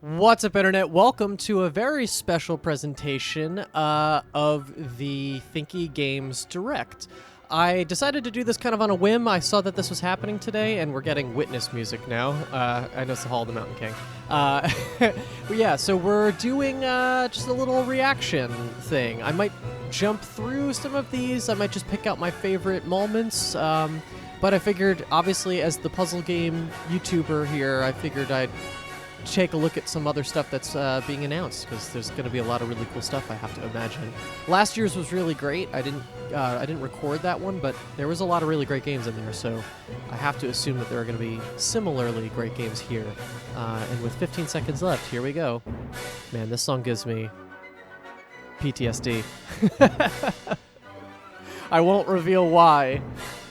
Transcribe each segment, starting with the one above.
What's up, Internet? Welcome to a very special presentation of the Thinky Games Direct. I decided to do this kind of on a whim. I saw that this was happening today, and we're getting witness music now. I know it's the Hall of the Mountain King. But yeah, so we're doing just a little reaction thing. I might jump through some of these. I might just pick out my favorite moments. But I figured, obviously, as the puzzle game YouTuber here, I figured I'd take a look at some other stuff that's being announced, because there's going to be a lot of really cool stuff, I have to imagine. Last year's was really great. I didn't record that one, but there was a lot of really great games in there, so I have to assume that there are going to be similarly great games here. And with 15 seconds left, here we go. Man, this song gives me PTSD. I won't reveal why.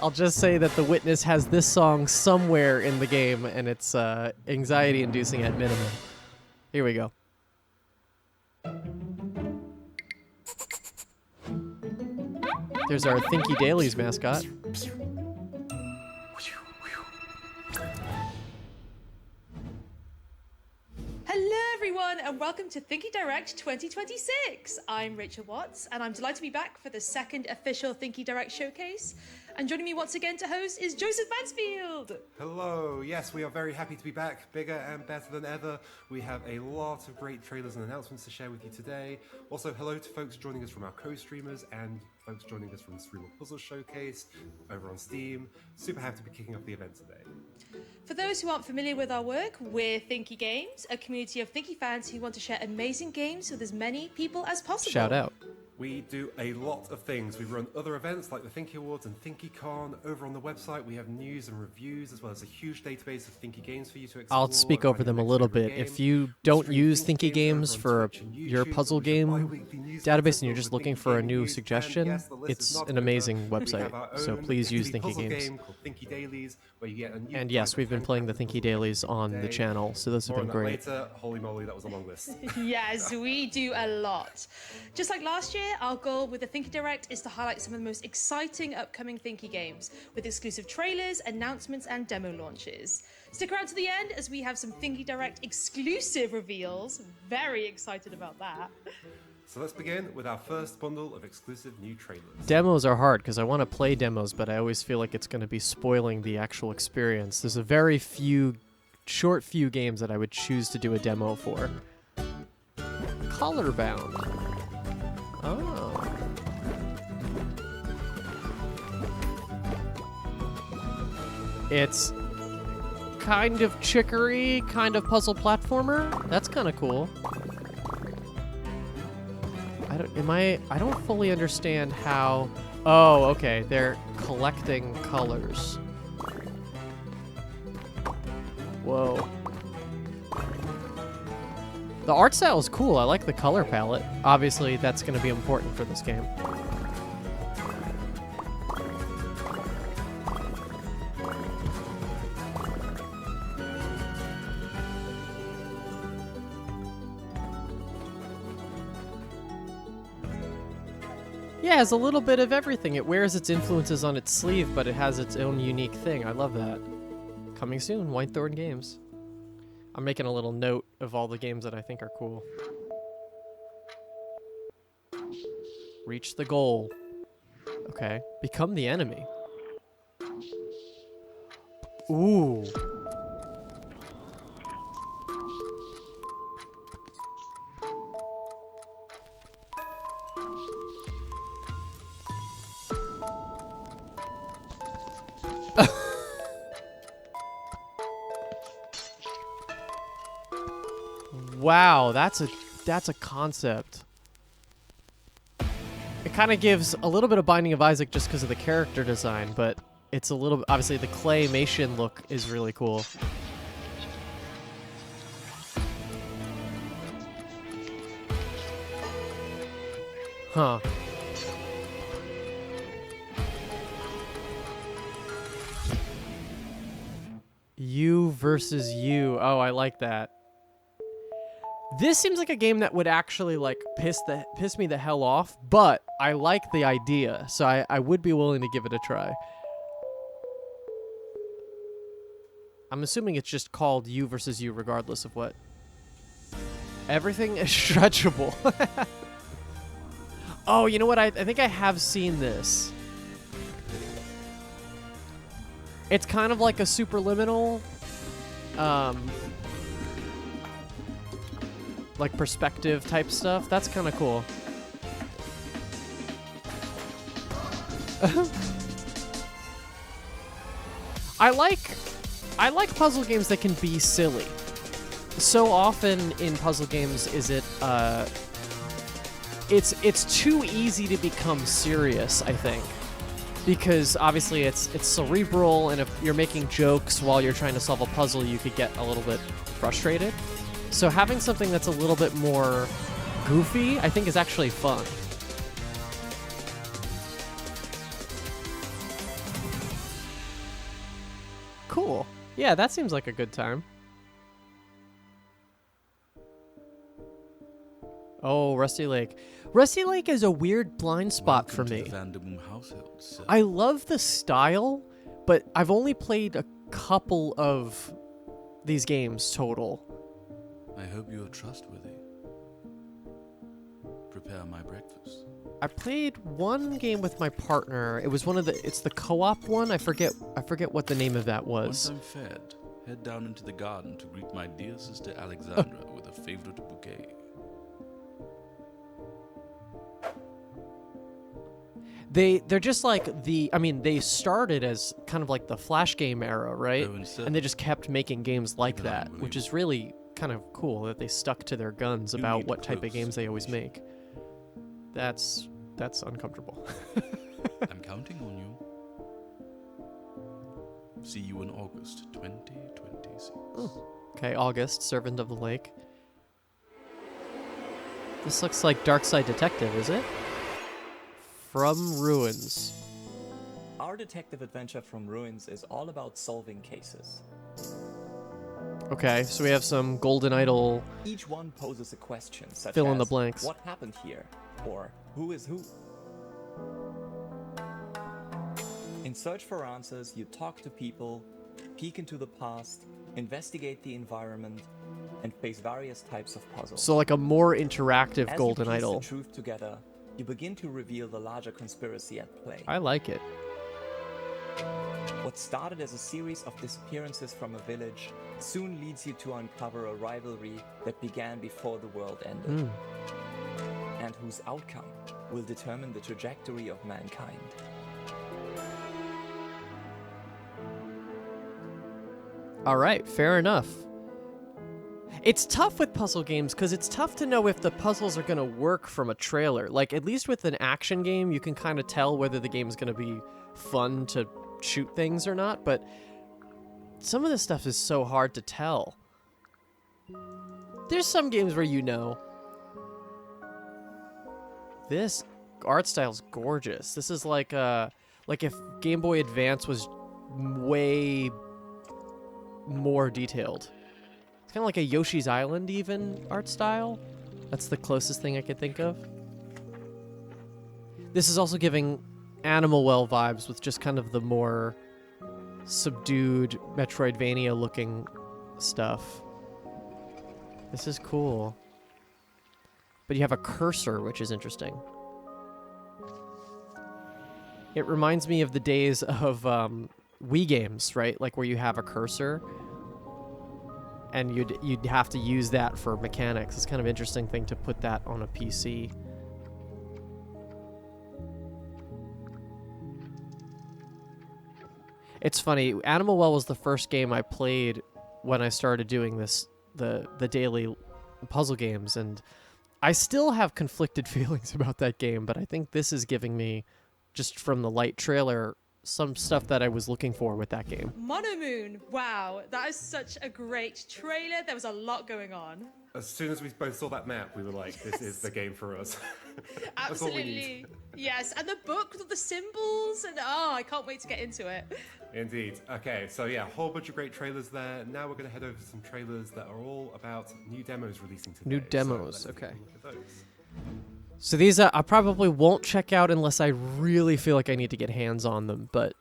I'll just say that The Witness has this song somewhere in the game, and it's anxiety-inducing at minimum. Here we go. There's our Thinky Dailies mascot. Hello everyone and welcome to Thinky Direct 2026. I'm Rachel Watts and I'm delighted to be back for the second official Thinky Direct showcase. And joining me once again to host is Joseph Mansfield. Hello, yes, we are very happy to be back, bigger and better than ever. We have a lot of great trailers and announcements to share with you today. Also, hello to folks joining us from our co-streamers and folks joining us from the Streamer Puzzle Showcase over on Steam. Super happy to be kicking off the event today. For those who aren't familiar with our work, we're Thinky Games, a community of Thinky fans who want to share amazing games with as many people as possible. Shout out. We do a lot of things. We run other events like the Thinky Awards and ThinkyCon. Over on the website, we have news and reviews, as well as a huge database of Thinky games for you to explore. I'll speak over them a little bit. If you don't use Thinky Games for your puzzle game database and you're just looking for a new suggestion, it's an amazing website. So please use Thinky Games. And yes, we've been playing the Thinky Dailies on the channel, so those have been great. Holy moly, that was a long list. Yes, we do a lot. Just like last year, our goal with the Thinky Direct is to highlight some of the most exciting upcoming Thinky games with exclusive trailers, announcements, and demo launches. Stick around to the end as we have some Thinky Direct exclusive reveals. Very excited about that. So let's begin with our first bundle of exclusive new trailers. Demos are hard because I want to play demos, but I always feel like it's going to be spoiling the actual experience. There's a very short few games that I would choose to do a demo for. Colorbound. Oh. It's kind of chicory, kind of puzzle platformer. That's kind of cool. I don't fully understand how. Oh, okay. They're collecting colors. Whoa. The art style is cool. I like the color palette. Obviously, that's going to be important for this game. Yeah, it has a little bit of everything. It wears its influences on its sleeve, but it has its own unique thing. I love that. Coming soon, Whitethorn Games. I'm making a little note of all the games that I think are cool. Reach the goal. Okay. Become the enemy. Ooh. Wow, that's a concept. It kind of gives a little bit of Binding of Isaac just because of the character design, but it's a little, obviously the claymation look is really cool. Huh. You versus you. Oh, I like that. This seems like a game that would actually like piss me the hell off, but I like the idea, so I would be willing to give it a try. I'm assuming it's just called you versus you regardless of what Everything is stretchable. Oh, you know what? I think I have seen this. It's kind of like a superliminal, like perspective type stuff. That's kind of cool. I like puzzle games that can be silly. So often in puzzle games is it it's too easy to become serious, I think. Because obviously it's cerebral, and if you're making jokes while you're trying to solve a puzzle, you could get a little bit frustrated. So having something that's a little bit more goofy, I think, is actually fun. Cool. Yeah, that seems like a good time. Oh, Rusty Lake. Rusty Lake is a weird blind spot for me. I love the style, but I've only played a couple of these games total. I hope you are trustworthy. Prepare my breakfast. I played one game with my partner. It was it's the co-op one. I forget what the name of that was. Once I'm fed, head down into the garden to greet my dear sister Alexandra with a favorite bouquet. They're just like they started as kind of like the Flash game era, right? And they just kept making games like that, which is really kind of cool that they stuck to their guns about what type of games they always make. That's uncomfortable. I'm counting on you. See you in August 2026. Okay, August, Servant of the Lake. This looks like Dark Side Detective, is it? From Ruins. Our detective adventure From Ruins is all about solving cases. Okay, so we have some Golden Idol. Each one poses a question such Fill as, in the blanks. what happened here? Or, who is who? In search for answers, you talk to people, peek into the past, investigate the environment, and face various types of puzzles. So like a more interactive As Golden you piece Idol. the truth together, you begin to reveal the larger conspiracy at play. I like it. What started as a series of disappearances from a village soon leads you to uncover a rivalry that began before the world ended, and whose outcome will determine the trajectory of mankind. All right, fair enough. It's tough with puzzle games because it's tough to know if the puzzles are going to work from a trailer. Like, at least with an action game, you can kind of tell whether the game is going to be fun to shoot things or not, but some of this stuff is so hard to tell. There's some games where you know. This art style's gorgeous. This is like if Game Boy Advance was way more detailed. It's kind of like a Yoshi's Island even art style. That's the closest thing I could think of. This is also giving Animal Well vibes with just kind of the more subdued Metroidvania looking stuff. This is cool. But you have a cursor, which is interesting. It reminds me of the days of Wii games, right? Like where you have a cursor and you'd have to use that for mechanics. It's kind of interesting thing to put that on a PC. It's funny, Animal Well was the first game I played when I started doing this, the daily puzzle games, and I still have conflicted feelings about that game, but I think this is giving me, just from the light trailer, some stuff that I was looking for with that game. Monomoon, wow, that is such a great trailer. There was a lot going on. As soon as we both saw that map, we were like, this is the game for us. That's all we need. Absolutely. Yes, and the book with the symbols, and I can't wait to get into it. Indeed. Okay, so yeah, a whole bunch of great trailers there. Now we're going to head over to some trailers that are all about new demos releasing today. New demos, so let's okay. take a look at those. So these I probably won't check out unless I really feel like I need to get hands on them, but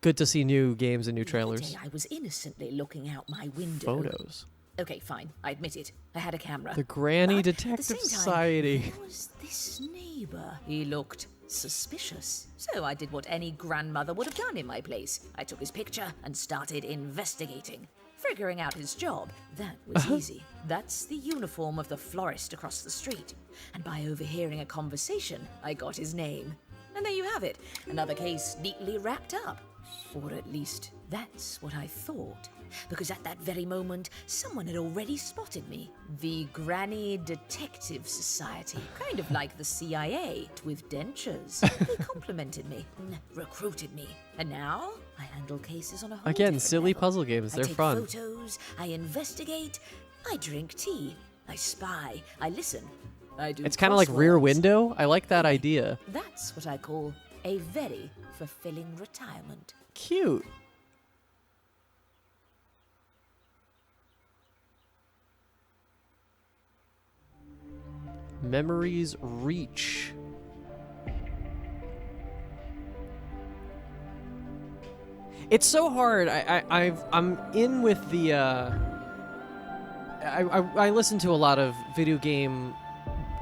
good to see new games and new trailers. The other day I was innocently looking out my window. Photos. Okay, fine. I admit it. I had a camera. The Granny But at the Detective same time, Society. there was this neighbor. He looked suspicious. So I did what any grandmother would have done in my place. I took his picture and started investigating. Figuring out his job, that was easy. That's the uniform of the florist across the street. And by overhearing a conversation, I got his name. And there you have it. Another case neatly wrapped up. Or at least, that's what I thought. Because at that very moment, someone had already spotted me. The Granny Detective Society. Kind of like the CIA, with dentures. They complimented me, recruited me. And now, I handle cases on a whole Again, different silly level. puzzle games. I They're take fun. photos, I investigate, I drink tea, I spy, I listen, I do It's kind of like Rear crosswords. Window. I like that idea. That's what I call a very fulfilling retirement. Cute. Memories Reach. It's so hard. I'm in with the. I listen to a lot of video game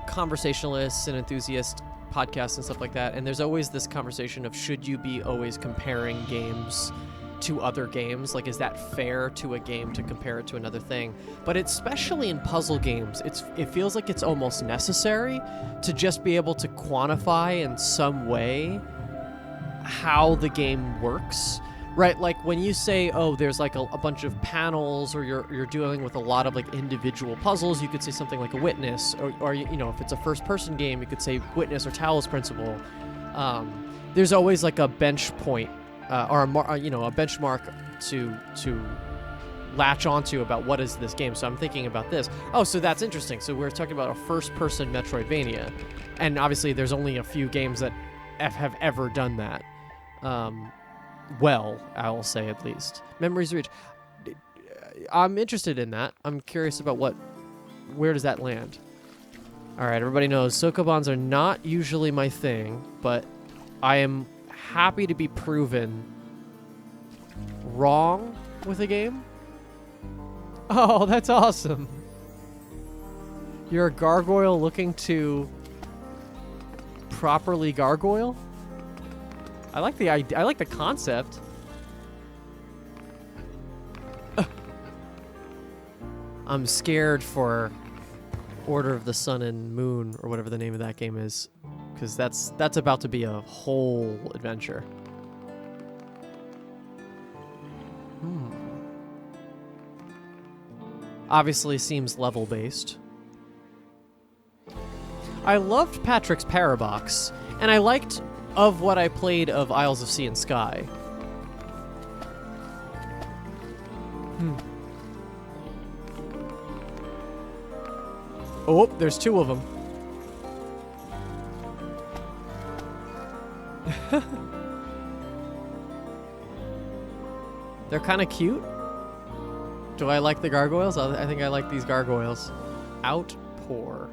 conversationalists and enthusiast podcasts and stuff like that, and there's always this conversation of should you be always comparing games to other games? Like, is that fair to a game to compare it to another thing? But especially in puzzle games, it feels like it's almost necessary to just be able to quantify in some way how the game works. Right, like when you say, oh, there's like a bunch of panels, or you're dealing with a lot of like individual puzzles, you could say something like a Witness, or you know, if it's a first-person game, you could say Witness or Talos Principle. There's always like a bench point, or a benchmark to latch onto about what is this game. So I'm thinking about this. Oh, so that's interesting. So we're talking about a first-person Metroidvania, and obviously there's only a few games that have ever done that. Well, I'll say at least. Memories Reach. I'm interested in that. I'm curious about where does that land? All right, everybody knows Sokobans are not usually my thing, but I am happy to be proven wrong with a game. Oh, that's awesome. You're a gargoyle looking to properly gargoyle? I like the idea. I like the concept. I'm scared for Order of the Sun and Moon, or whatever the name of that game is, because that's about to be a whole adventure. Obviously seems level based. I loved Patrick's Parabox, and I liked of what I played of Isles of Sea and Sky. Oh, there's two of them. They're kind of cute. Do I like the gargoyles? I think I like these gargoyles. Outpour.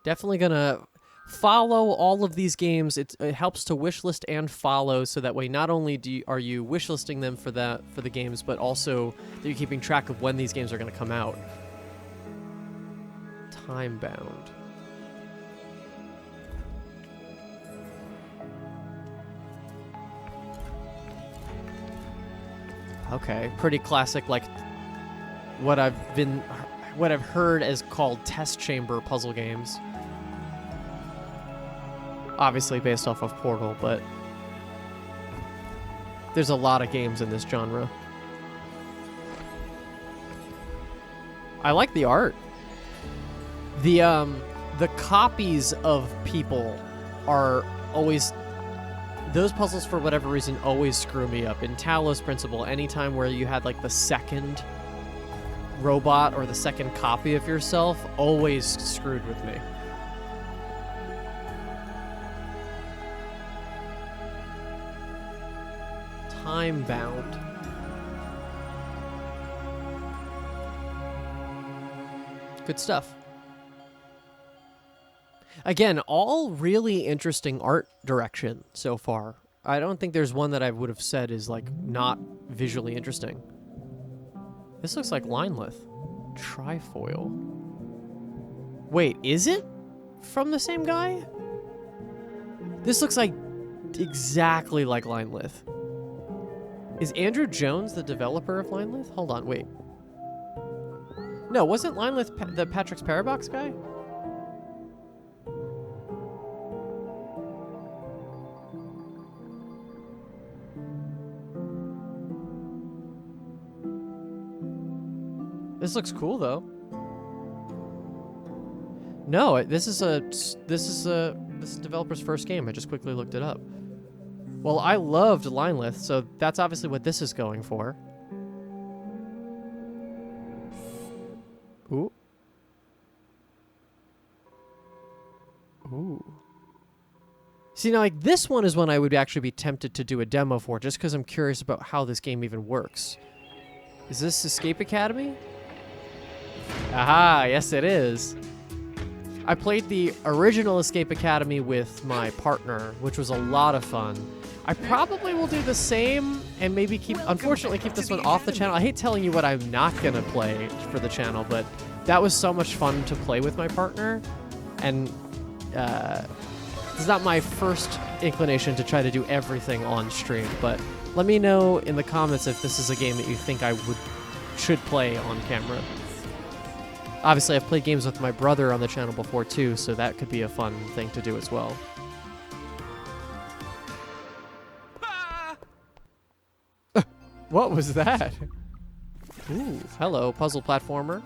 Definitely gonna follow all of these games. It helps to wishlist and follow, so that way not only are you wishlisting them for the games, but also that you're keeping track of when these games are gonna come out. Time bound. Okay, pretty classic, like what I've heard as called test chamber puzzle games. Obviously based off of Portal, but there's a lot of games in this genre. I like the art. The copies of people are always... Those puzzles, for whatever reason, always screw me up. In Talos Principle, anytime where you had like the second robot or the second copy of yourself, always screwed with me. Time bound. Good stuff. Again, all really interesting art direction so far. I don't think there's one that I would have said is like not visually interesting. This looks like Linelith. Trifoil. Wait, is it from the same guy? This looks like exactly like Linelith. Is Andrew Jones the developer of Linelith? Hold on, wait. No, wasn't Linelith the Patrick's Parabox guy? This looks cool though. No, this is developer's first game. I just quickly looked it up. Well, I loved Linelith, so that's obviously what this is going for. Ooh. Ooh. See, now, like, this one is one I would actually be tempted to do a demo for, just because I'm curious about how this game even works. Is this Escape Academy? Aha, yes it is. I played the original Escape Academy with my partner, which was a lot of fun. I probably will do the same and maybe unfortunately keep this one off the channel. I hate telling you what I'm not gonna play for the channel, but that was so much fun to play with my partner. And it's not my first inclination to try to do everything on stream, but let me know in the comments if this is a game that you think I should play on camera. Obviously, I've played games with my brother on the channel before too, so that could be a fun thing to do as well. What was that? Ooh, hello, puzzle platformer.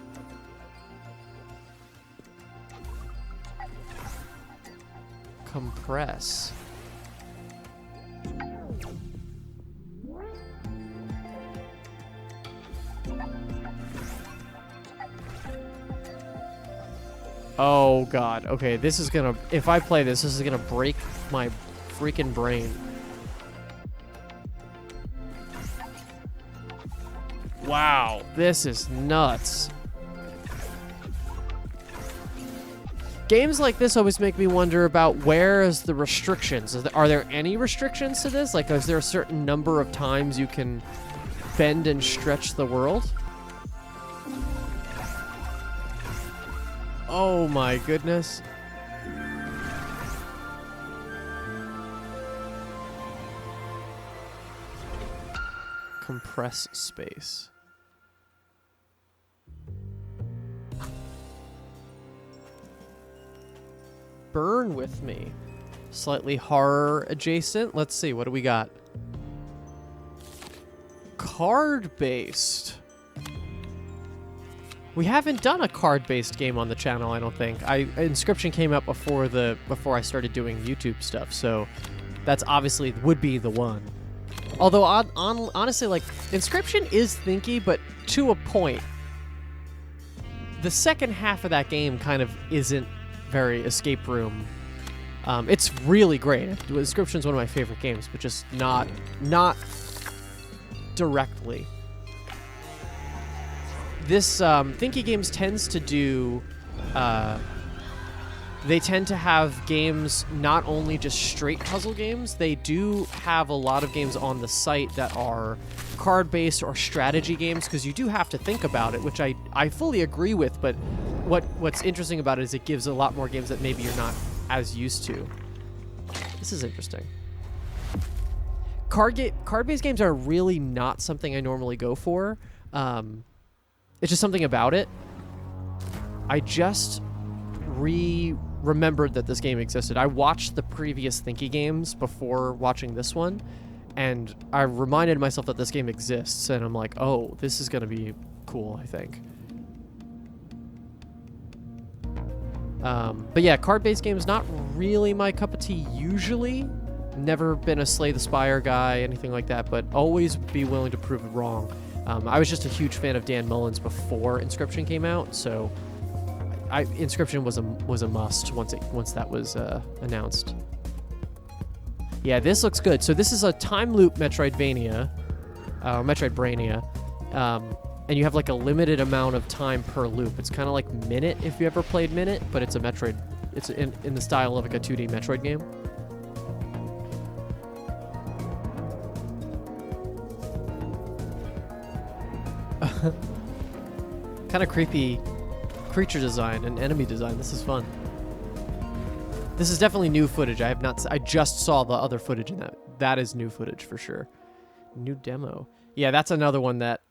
Compress. Oh god, okay, this is gonna, if I play this is gonna break my freaking brain. Wow, this is nuts. Games like this always make me wonder about where is the restrictions. Are there any restrictions to this? Like, is there a certain number of times you can bend and stretch the world? Oh my goodness. Compress space. Burn with me. Slightly horror adjacent. Let's see, what do we got? Card based. We haven't done a card-based game on the channel, I don't think. Inscription came out before I started doing YouTube stuff, so that's obviously would be the one. Although honestly, like, Inscription is Thinky, but to a point. The second half of that game kind of isn't very escape room. It's really great. Inscription's one of my favorite games, but just not directly. This Thinky Games tends to do, they tend to have games not only just straight puzzle games, they do have a lot of games on the site that are card-based or strategy games, because you do have to think about it, which I fully agree with, but what's interesting about it is it gives a lot more games that maybe you're not as used to. This is interesting. Card-based games are really not something I normally go for. It's just something about it. I just remembered that this game existed. I watched the previous Thinky games before watching this one, and I reminded myself that this game exists, and I'm like, oh, this is going to be cool, I think. But yeah, card-based games, not really my cup of tea usually. Never been a Slay the Spire guy, anything like that, but always be willing to prove it wrong. I was just a huge fan of Dan Mullins before Inscription came out, so Inscription was a must once that was announced. Yeah, this looks good. So this is a time loop Metroidvania, Metroidbrania, and you have like a limited amount of time per loop. It's kind of like Minute if you ever played Minute, but it's a Metroid. It's in the style of like a 2D Metroid game. Kind of creepy creature design and enemy design. This is fun. This is definitely new footage. I just saw the other footage in that. That is new footage for sure. New demo. Yeah, that's another one that.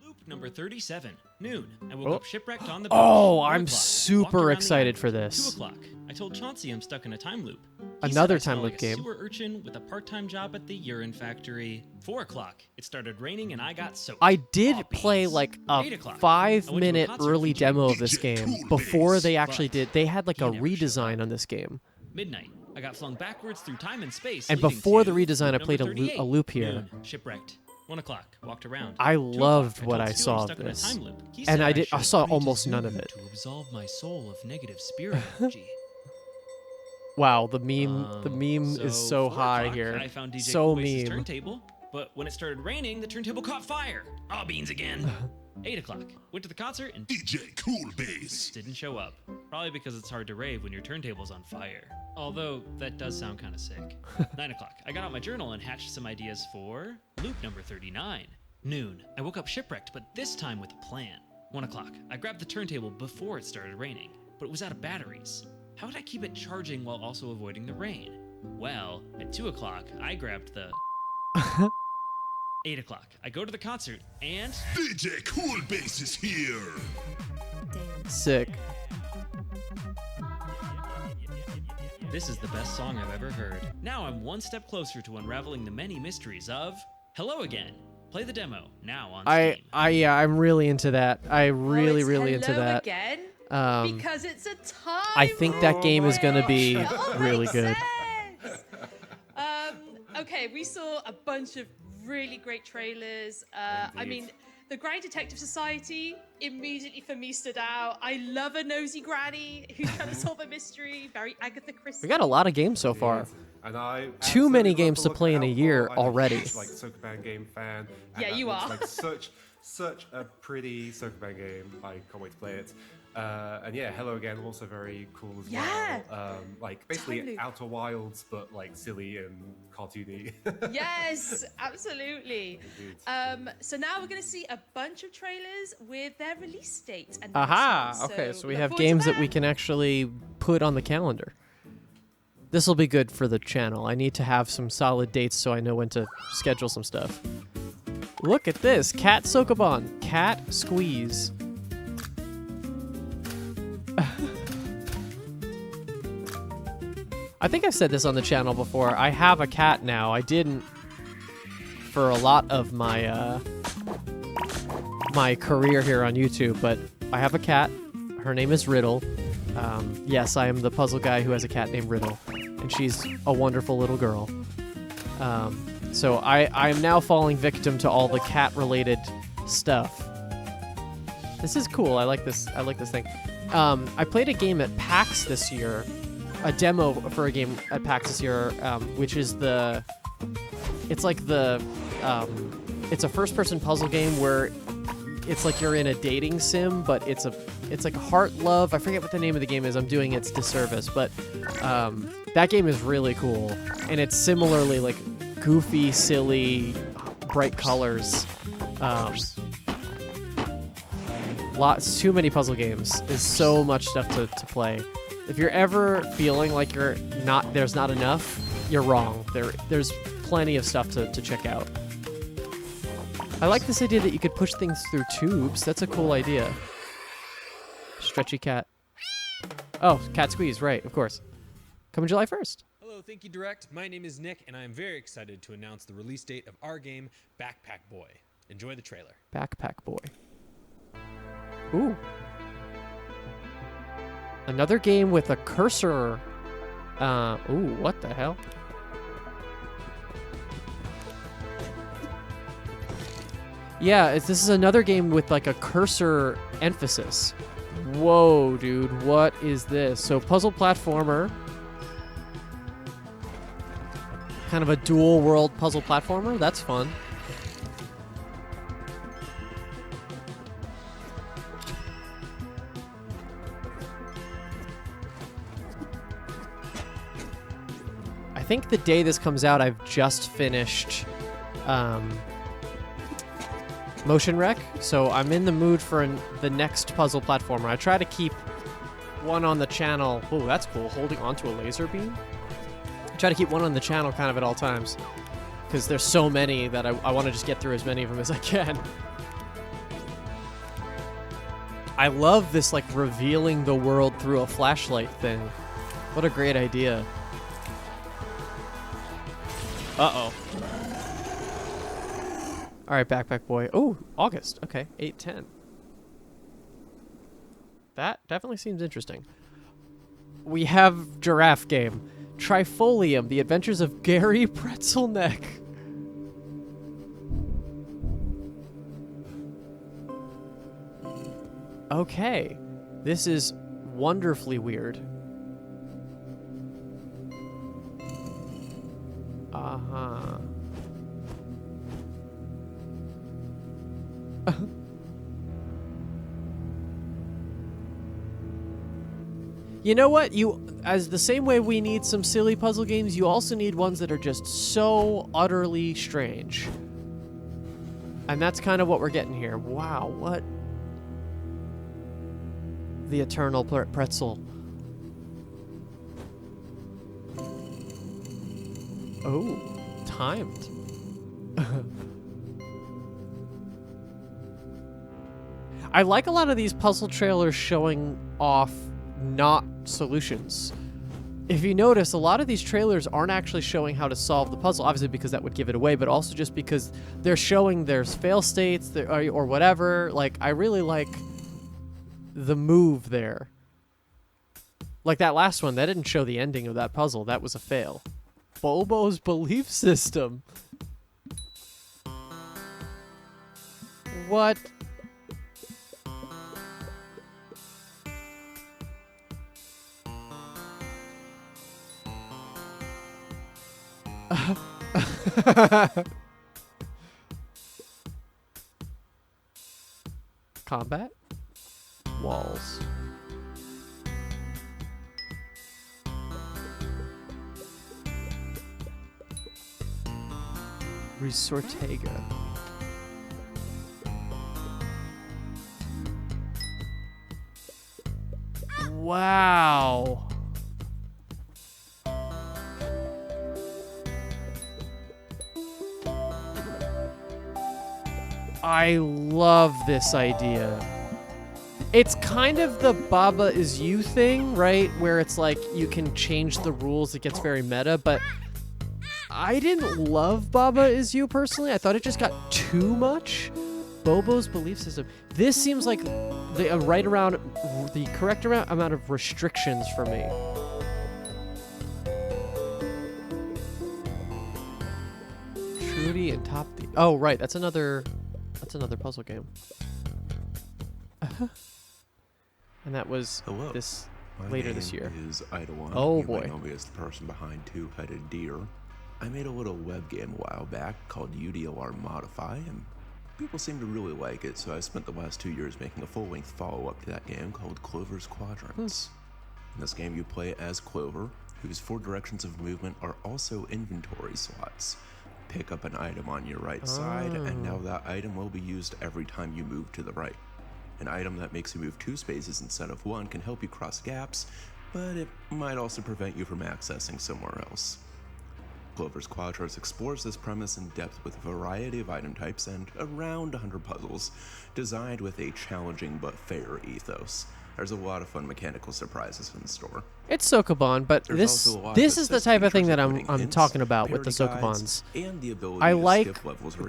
Loop number 37, noon. I woke up shipwrecked on the beach. Oh, 1 I'm o'clock, super walked around the excited island. for this. 2 o'clock. I told Chauncey I'm stuck in a time loop. He Another said I time smell loop like game. A sewer urchin with a part-time job at the urine factory. 4 o'clock. It started raining and I got soaked. I did Aw, play beans. like a 8 o'clock. I went to a 5-minute concert early featuring demo of this DJ game Cool before Bass. they actually did. They had like He a never showed redesign up. on this game. Midnight. I got flung backwards through time and space. And leading before to the redesign, I loop played number a 38, loop here. noon, shipwrecked. 1 o'clock. Walked around. I 2 loved o'clock, what told I Stu saw I'm of stuck in a this. time loop. He And said I did. I should saw agree to almost none of Zoom it. to absolve my soul of negative spirit energy. Wow, the meme is so 4 high o'clock, here. I found DJ So Cool Bass's meme. turntable, but when it started raining, the turntable caught fire. Aw, beans again. 8 o'clock. Went to the concert and DJ Cool Bass. didn't show up. Probably because it's hard to rave when your turntable's on fire. Although, that does sound kind of sick. 9 o'clock. I got out my journal and hatched some ideas for loop number 39. Noon. I woke up shipwrecked, but this time with a plan. 1 o'clock. I grabbed the turntable before it started raining, but it was out of batteries. How would I keep it charging while also avoiding the rain? Well, at 2 o'clock, I grabbed the... 8 o'clock. I go to the concert, and... DJ Cool Bass is here. Sick. This is the best song I've ever heard. Now I'm one step closer to unraveling the many mysteries of Hello Again. Play the demo now on Steam. I'm really into that. I really, it's really into Hello that. Again, because it's a time. I think that game is gonna be Oh, really makes good. sense. Okay, we saw a bunch of really great trailers. I mean, the Grind Detective Society immediately for me stood out. I love a nosy granny who's trying to solve a mystery. Very Agatha Christie. We got a lot of games so far. And I Too many absolutely games love to the play in a look year out for. I'm already. huge, like Sokoban game fan. and Yeah, that you looks are. Like such a pretty Sokoban game. I can't wait to play it. And yeah, Hello Again, also very cool as Yeah. well. Like Time basically loop. Outer Wilds, but like silly and cartoony. Yes, absolutely. So now we're going to see a bunch of trailers with their release date. Aha! Okay, so we look have forward to games that we can actually put on the calendar. This will be good for the channel. I need to have some solid dates so I know when to schedule some stuff. Look at this. Cat Sokoban. Cat Squeeze. I think I've said this on the channel before. I have a cat now. I didn't for a lot of my my career here on YouTube, but I have a cat. Her name is Riddle. Yes, I am the puzzle guy who has a cat named Riddle, and she's a wonderful little girl. So I am now falling victim to all the cat-related stuff. This is cool. I like this. I like this thing. I played a game at PAX this year, a demo for a game at PAX this year, which is the. It's like the. It's a first-person puzzle game where it's like you're in a dating sim, but it's like heart love. I forget what the name of the game is. I'm doing its disservice, but that game is really cool, and it's similarly like goofy, silly, bright colors. Lots too many puzzle games. There's so much stuff to play. If you're ever feeling like there's not enough, you're wrong. There's plenty of stuff to check out. I like this idea that you could push things through tubes. That's a cool idea. Stretchy cat. Oh, Cat Squeeze, right, of course. Coming July 1st. Hello, Thinky Direct. My name is Nick, and I am very excited to announce the release date of our game, Backpack Boy. Enjoy the trailer. Backpack Boy. Ooh. Another game with a cursor. Ooh, what the hell? Yeah, this is another game with like a cursor emphasis. Whoa, dude, what is this? So puzzle platformer. Kind of a dual world puzzle platformer. That's fun. I think the day this comes out, I've just finished motion wreck, so I'm in the mood for the next puzzle platformer. I try to keep one on the channel. Oh, that's cool. Holding onto a laser beam. I try to keep one on the channel kind of at all times, because there's so many that I want to just get through as many of them as I can. I love this, like, revealing the world through a flashlight thing. What a great idea. Uh-oh. All right, Backpack Boy. Oh, August. Okay, 8/10. That definitely seems interesting. We have Giraffe Game. Trifolium, The Adventures of Gary Pretzelneck. Okay. This is wonderfully weird. Uh-huh. You know what? As the same way we need some silly puzzle games, you also need ones that are just so utterly strange. And that's kind of what we're getting here. Wow, what? The Eternal Pretzel. Oh, timed. I like a lot of these puzzle trailers showing off not solutions. If you notice, a lot of these trailers aren't actually showing how to solve the puzzle, obviously because that would give it away, but also just because they're showing there's fail states or whatever. Like, I really like the move there. Like that last one, that didn't show the ending of that puzzle. That was a fail. Bobo's belief system. What? Combat? Walls. Resortega. Wow. I love this idea. It's kind of the Baba is you thing, right? Where it's like you can change the rules. It gets very meta, but I didn't love Baba is you personally. I thought it just got too much. Bobo's belief system. This seems like the right around the correct amount of restrictions for me. Trudy and Top Thief. Oh, right. That's another puzzle game. And that was later this year. My name is Idleone. Oh, you boy. might know me as the person behind Two-Headed Deer. I made a little web game a while back called UDLR Modify, and people seem to really like it, so I spent the last 2 years making a full-length follow-up to that game called Clover's Quadrants. In this game, you play as Clover, whose 4 directions of movement are also inventory slots. Pick up an item on your right side, and now that item will be used every time you move to the right. An item that makes you move 2 spaces instead of 1 can help you cross gaps, but it might also prevent you from accessing somewhere else. Clover's Quadrants explores this premise in depth with a variety of item types and around 100 puzzles, designed with a challenging but fair ethos. There's a lot of fun mechanical surprises in the store. It's Sokoban, but this is the type of thing that I'm talking about with the Sokobans. I like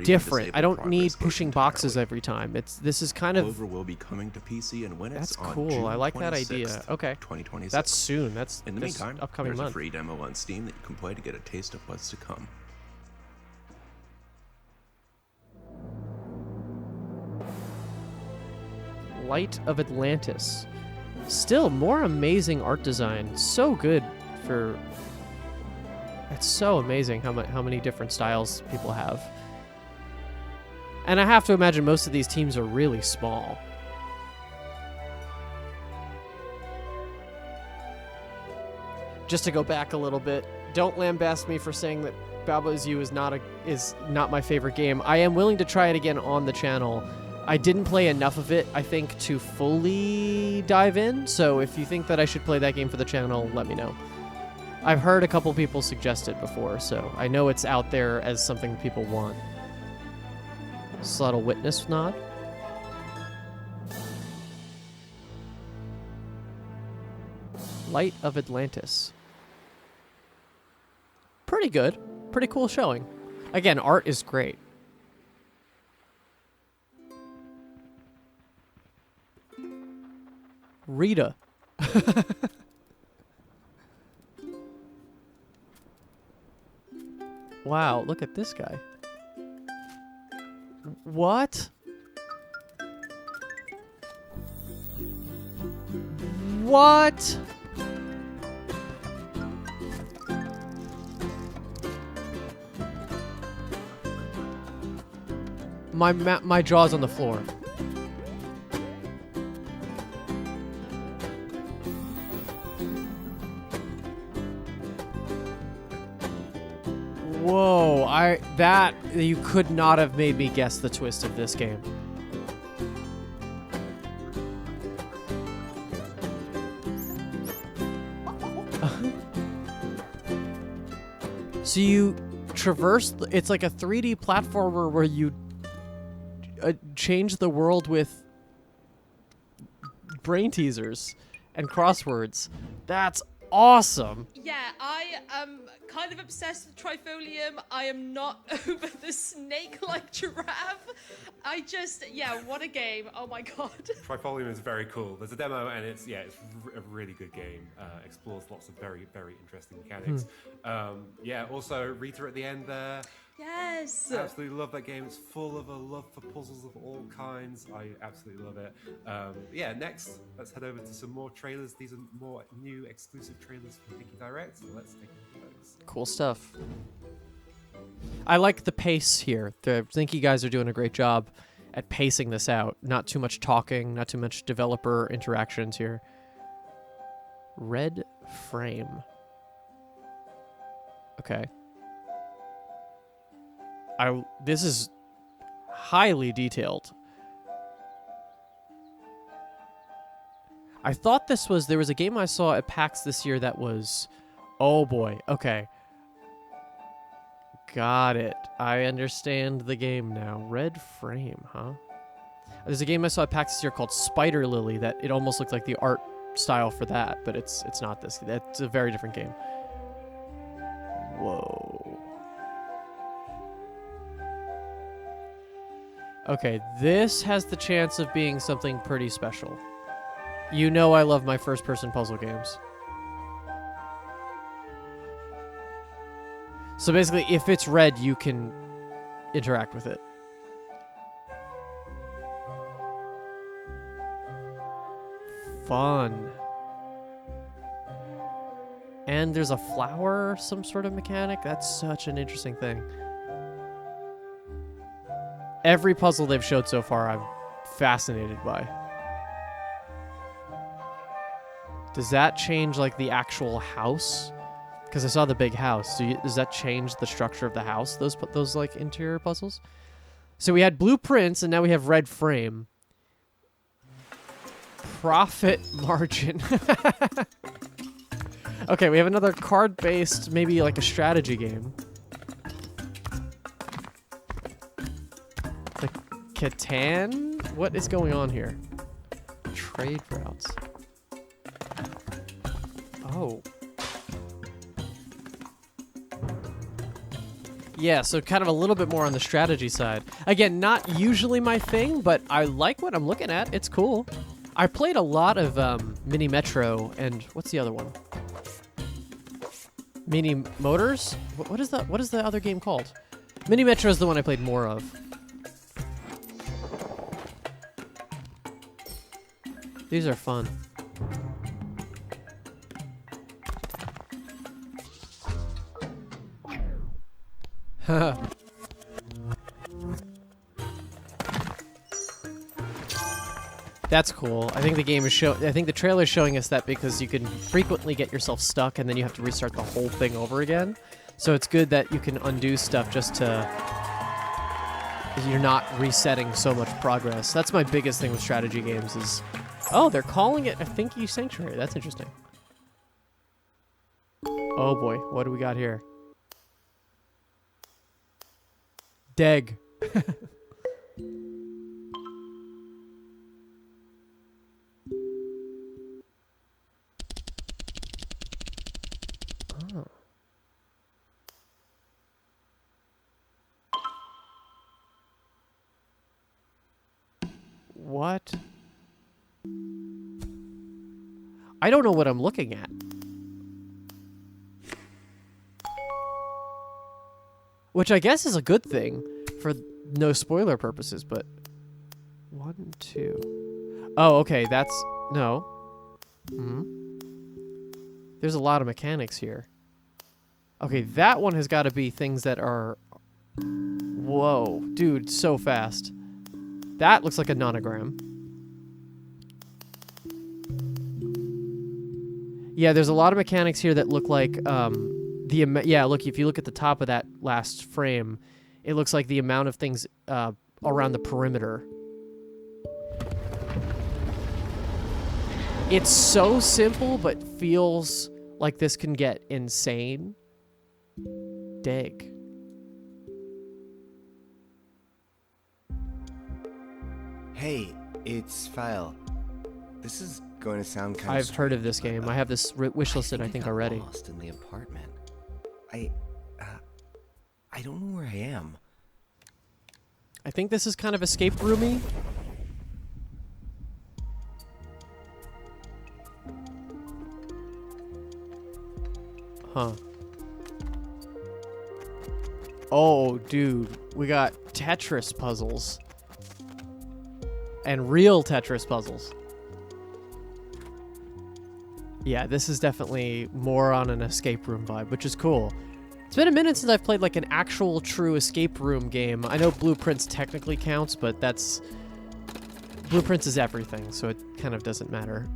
different. I don't need pushing boxes every time. This is kind of. Clover will be coming to PC and when That's it's on cool. June I like that 26th, idea. Okay. 2026. That's soon. That's in the this meantime, upcoming there's month. a free demo on Steam that you can play to get a taste of what's to come. Light of Atlantis. Still more amazing art design. So good for. It's so amazing how many different styles people have. And I have to imagine most of these teams are really small. just to go back a little bit, don't lambast me for saying that Baba Is You is not my favorite game. I am willing to try it again on the channel. I didn't play enough of it, I think, to fully dive in, so if you think that I should play that game for the channel, let me know. I've heard a couple people suggest it before, so I know it's out there as something people want. Subtle witness nod. Light of Atlantis. Pretty good. Pretty cool showing. Again, art is great. Rita. Wow, look at this guy. What? What? My jaw's on the floor. Whoa, you could not have made me guess the twist of this game. So you traverse, it's like a 3D platformer where you change the world with brain teasers and crosswords. That's awesome. Yeah, I am kind of obsessed with Trifolium. I am not over the snake-like giraffe. Yeah, what a game. Oh my god. Trifolium is very cool. There's a demo, and it's a really good game. Explores lots of very, very interesting mechanics. Yeah, also Rita at the end there. Yes. Absolutely love that game. It's full of a love for puzzles of all kinds. I absolutely love it. Yeah, next, let's head over to some more trailers. These are more new exclusive trailers from Thinky Direct. So let's take a look at those. Cool stuff. I like the pace here. The Thinky guys are doing a great job at pacing this out. Not too much talking, not too much developer interactions here. Red frame. Okay. This is highly detailed. I thought there was a game I saw at PAX this year that was, oh boy, okay. Got it. I understand the game now. Red frame, huh? There's a game I saw at PAX this year called Spider Lily that it almost looked like the art style for that, but it's not this. That's a very different game. Whoa. Okay, this has the chance of being something pretty special. You know I love my first-person puzzle games. So basically, if it's red, you can interact with it. Fun. And there's a flower, some sort of mechanic. That's such an interesting thing. Every puzzle they've showed so far, I'm fascinated by. Does that change, like, the actual house? Because I saw the big house. Does that change the structure of the house, those like, interior puzzles? So we had blueprints, and now we have red frame. Profit margin. Okay, we have another card-based, maybe like a strategy game. The Catan? What is going on here? Trade routes. Oh. Yeah, so kind of a little bit more on the strategy side. Again, not usually my thing, but I like what I'm looking at. It's cool. I played a lot of Mini Metro and what's the other one? Mini Motors? What is the other game called? Mini Metro is the one I played more of. These are fun. That's cool. I think the game is I think the trailer is showing us that because you can frequently get yourself stuck and then you have to restart the whole thing over again. So it's good that you can undo stuff just to... You're not resetting so much progress. That's my biggest thing with strategy games is... Oh, they're calling it a Thinky Sanctuary. That's interesting. Oh boy, what do we got here? Deg. Oh. What? I don't know what I'm looking at. Which I guess is a good thing for no spoiler purposes, but... 1, 2... Oh, okay, that's... No. There's a lot of mechanics here. Okay, that one has got to be things that are... Whoa, dude, so fast. That looks like a nonogram. Yeah, there's a lot of mechanics here that look like... yeah, look, if you look at the top of that last frame, it looks like the amount of things around the perimeter. It's so simple, but feels like this can get insane. Dig. Hey, it's File. This is going to sound kind of... I've heard of this game. I have this wishlisted, I think, already. Lost in the apartment. I don't know where I am. I think this is kind of escape roomy. Huh. Oh, dude. We got Tetris puzzles. And real Tetris puzzles. Yeah, this is definitely more on an escape room vibe, which is cool. It's been a minute since I've played like an actual true escape room game. I know Blueprints technically counts, but that's... Blueprints is everything, so it kind of doesn't matter.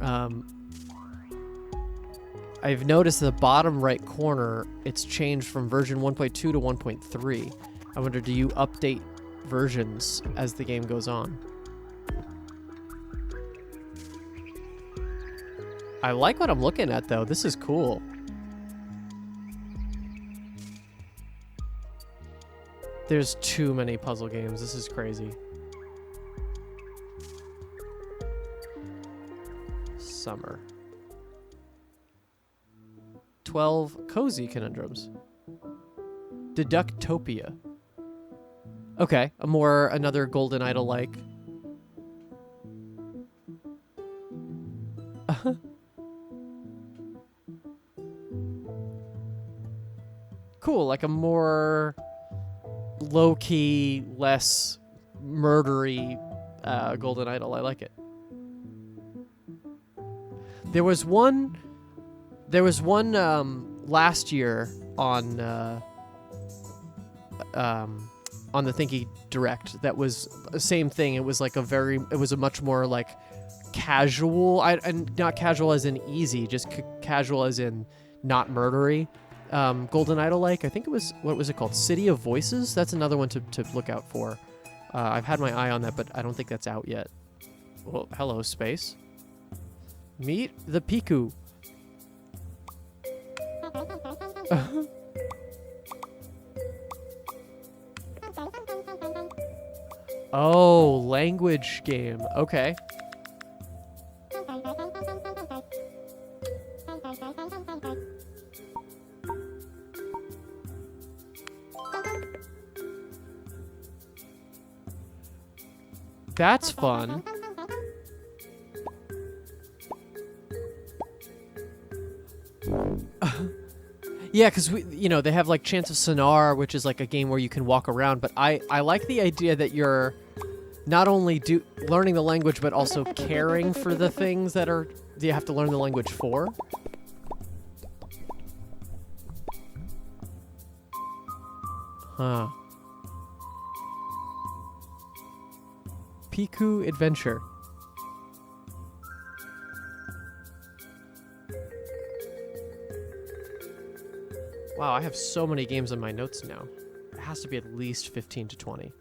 I've noticed in the bottom right corner, it's changed from version 1.2 to 1.3. I wonder, do you update versions as the game goes on? I like what I'm looking at, though. This is cool. There's too many puzzle games. This is crazy. Summer. 12 cozy conundrums. Deductopia. Okay, another Golden Idol-like. Cool, like a more low-key, less murdery Golden Idol. I like it. There was one last year on the Thinky Direct that was the same thing. It was like it was a much more like casual, and not casual as in easy, just casual as in not murdery. Golden Idol-like. I think it was, what was it called? City of Voices? That's another one to look out for. I've had my eye on that, but I don't think that's out yet. Well, hello, space. Meet the Piku. Oh, language game. Okay. That's fun. Yeah, because they have like Chance of Sonar, which is like a game where you can walk around. But I like the idea that you're not only learning the language, but also caring for the things that you have to learn the language for. Huh. Piku Adventure. Wow, I have so many games in my notes now. It has to be at least 15 to 20.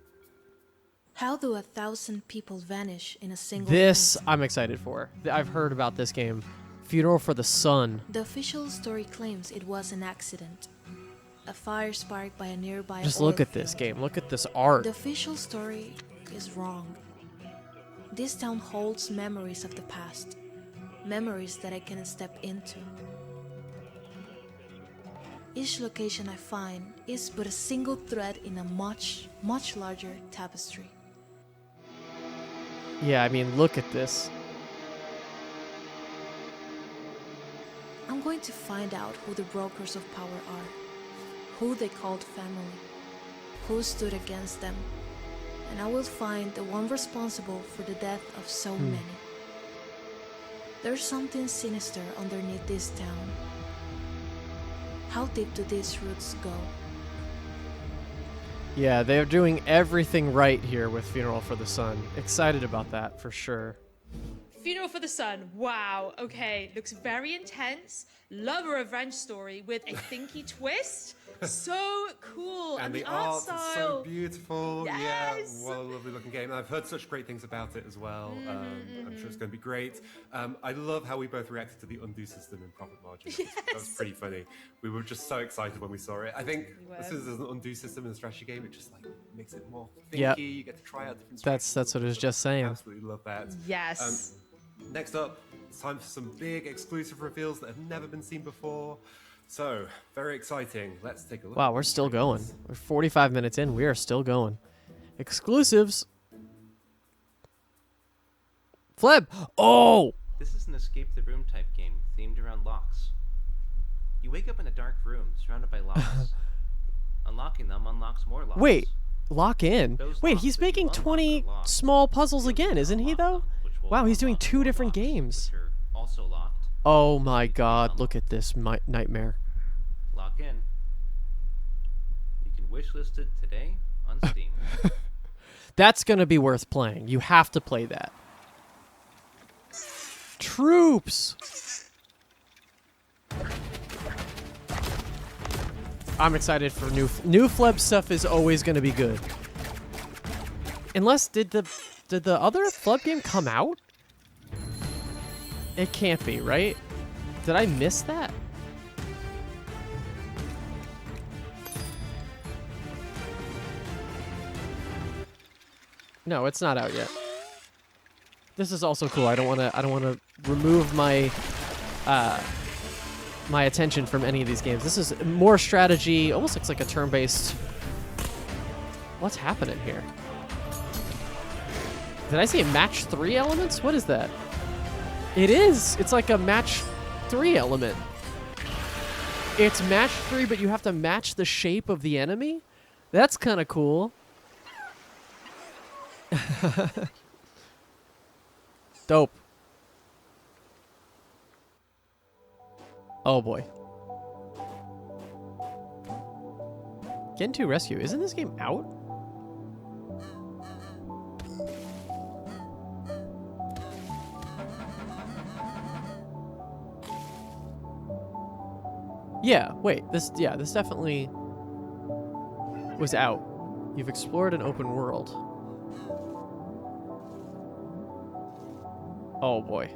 How do 1,000 people vanish in a single This night? I'm excited for. I've heard about this game. Funeral for the Sun. The official story claims it was an accident. A fire sparked by a nearby Just oil look at this field. game. Look at this art. The official story is wrong. This town holds memories of the past. Memories that I cannot step into. Each location I find is but a single thread in a much, much larger tapestry. Yeah, I mean, look at this. I'm going to find out who the brokers of power are, who they called family, who stood against them, and I will find the one responsible for the death of so many. There's something sinister underneath this town. How deep do these roots go? Yeah, they're doing everything right here with Funeral for the Sun. Excited about that for sure. Funeral for the Sun. Wow. Okay. Looks very intense. Love a revenge story with a thinky twist. So cool. And the art art is so style. beautiful. Yes. Yeah, what a lovely looking game. And I've heard such great things about it as well. I'm sure it's going to be great. I love how we both reacted to the undo system in profit margin. That was pretty funny. We were just so excited when we saw it. I think as soon as there's an undo system in a strategy game, it just like makes it more thinky. Yep. You get to try out different That's what I was just saying. Absolutely love that. Yes. Next up, it's time for some big exclusive reveals that have never been seen before. So, very exciting. Let's take a look. Wow, we're still going. We're 45 minutes in. We are still going. Exclusives. Fleb. Oh! This is an escape the room type game themed around locks. You wake up in a dark room surrounded by locks. Unlocking them unlocks more locks. Wait. Lock in? Those Wait, locks he's that you making unlock 20 are locked. small puzzles again, isn't he, though? Which will Wow, he's doing unlock 2 more different locks, games. which are also locked. Oh my god, look at this nightmare. Lock in. You can wishlist it today on Steam. That's gonna be worth playing. You have to play that. Troops! I'm excited for new Fleb stuff is always gonna be good. Unless did the other Fleb game come out? It can't be, right? Did I miss that? No, it's not out yet. This is also cool. I don't want to remove my my attention from any of these games. This is more strategy, almost looks like a turn-based. What's happening here? Did I say match 3 elements? What is that? It is. It's like a match 3 element. It's match 3, but you have to match the shape of the enemy? That's kind of cool. Dope. Oh boy. Gen 2 Rescue. Isn't this game out? Yeah, wait. This definitely was out. You've explored an open world. Oh boy.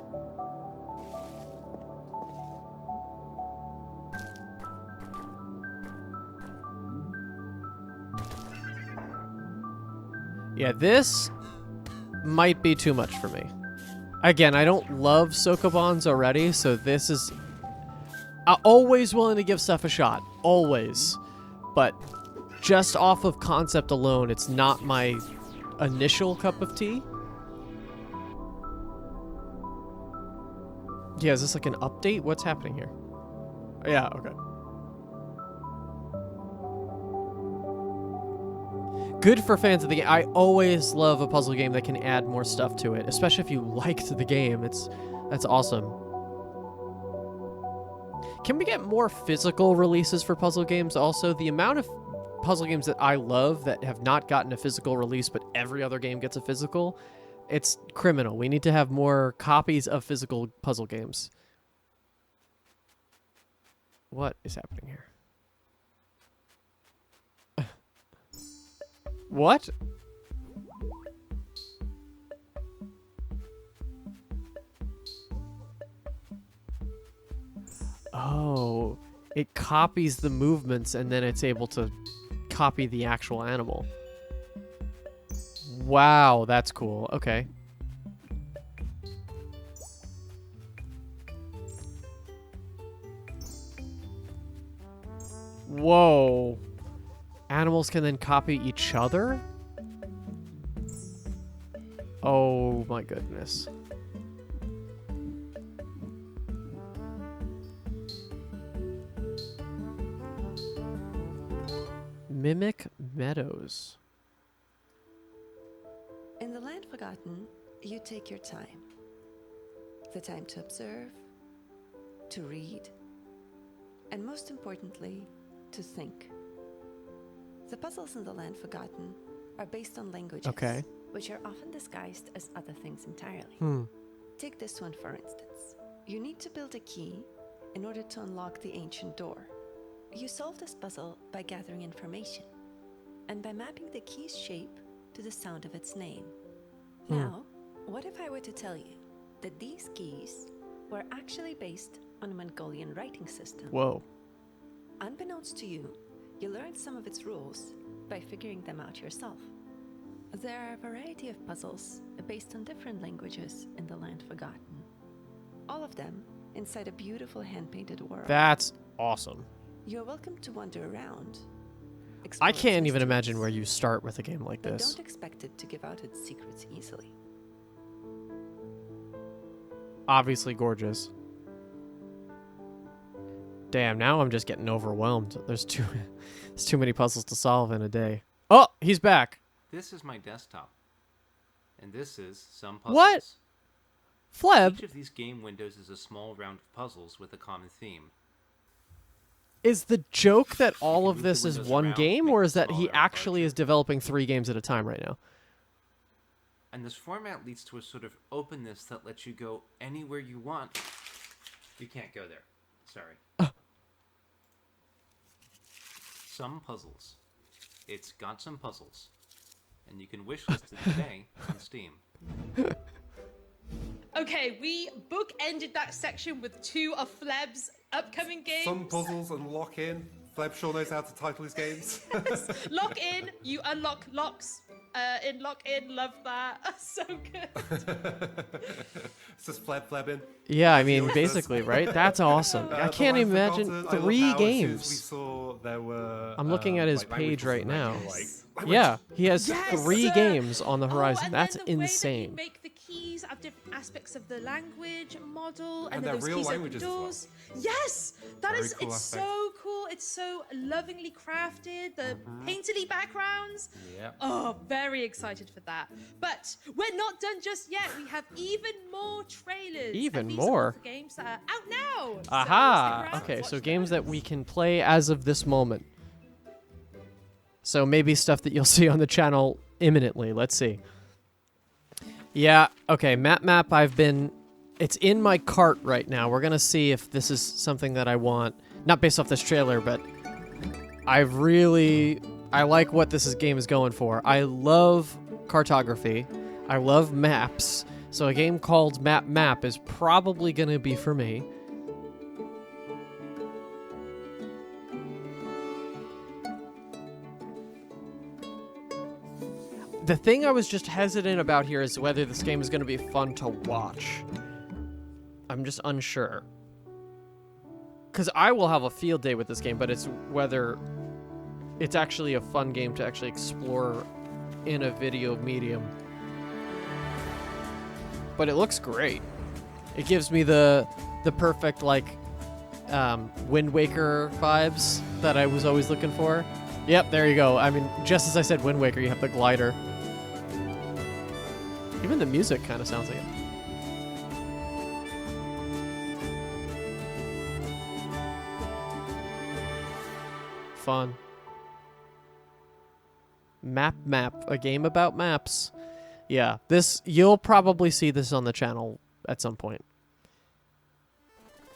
Yeah, this might be too much for me. Again, I don't love Sokobans already, so this is... I'm always willing to give stuff a shot. Always. But just off of concept alone, it's not my initial cup of tea. Yeah, is this like an update? What's happening here? Yeah, okay. Good for fans of the game. I always love a puzzle game that can add more stuff to it, especially if you liked the game. That's awesome. Can we get more physical releases for puzzle games also? The amount of puzzle games that I love that have not gotten a physical release, but every other game gets a physical, it's criminal. We need to have more copies of physical puzzle games. What is happening here? What? Oh, it copies the movements and then it's able to copy the actual animal. Wow, that's cool. Okay. Whoa. Animals can then copy each other? Oh my goodness. Mimic Meadows. In the Land Forgotten, you take your time. The time to observe, to read, and most importantly, to think. The puzzles in the Land Forgotten are based on languages, Okay. which are often disguised as other things entirely. Take this one for instance. You need to build a key in order to unlock the ancient door. You solve this puzzle by gathering information and by mapping the key's shape to the sound of its name. Now, what if I were to tell you that these keys were actually based on a Mongolian writing system? Whoa. Unbeknownst to you, you learned some of its rules by figuring them out yourself. There are a variety of puzzles based on different languages in the Land Forgotten. All of them inside a beautiful hand-painted world. That's awesome. You're welcome to wander around. I explore can't its even imagine mysteries, where you start with a game like but this. don't expect it to give out its secrets easily. Obviously gorgeous. Damn, now I'm just getting overwhelmed. There's too many puzzles to solve in a day. Oh, he's back. This is my desktop. And this is some puzzles. What? Fleb, Each of these game windows is a small round of puzzles with a common theme. is the joke that all of move the this is windows one around, game, make or them is that he smaller or actually larger. is developing 3 games at a time right now? And this format leads to a sort of openness that lets you go anywhere you want. You can't go there. Sorry. Some puzzles. It's got some puzzles. And you can wishlist it today on Steam. Okay, we bookended that section with 2 of Fleb's upcoming games. Some puzzles and lock in. Fleb sure knows how to title his games. Lock in, you unlock locks. In lock in, love that. So good. It's just Fleb in. Yeah, I mean, basically, right? That's awesome. I can't imagine 3 games. We saw there were. I'm looking at his like, language page right now. puzzles, Yeah, he has Yes! 3 games on the horizon. And That's then the way insane. that you make the keys have different aspects of the language model, And and, they're then those real keys open languages as well. doors. Yes, that Very is. cool It's aspect. so cool. It's so lovingly crafted. The painterly backgrounds. Yeah. Oh, very excited for that. But we're not done just yet. We have even more trailers. Even and these more? Are all the games that are out now. So Aha! stick around, Okay, watch so those. games that we can play as of this moment. So maybe stuff that you'll see on the channel imminently. Let's see. Yeah, okay, Map, it's in my cart right now. We're gonna see if this is something that I want. Not based off this trailer, but I like what game is going for. I love cartography. I love maps. So a game called Map is probably gonna be for me. The thing I was just hesitant about here is whether this game is going to be fun to watch. I'm just unsure. Because I will have a field day with this game, but it's whether it's actually a fun game to actually explore in a video medium. But it looks great. It gives me the perfect, like, Wind Waker vibes that I was always looking for. Yep, there you go. I mean, just as I said Wind Waker, you have the glider. Even the music kind of sounds like it. Fun. Map, a game about maps. Yeah, you'll probably see this on the channel at some point.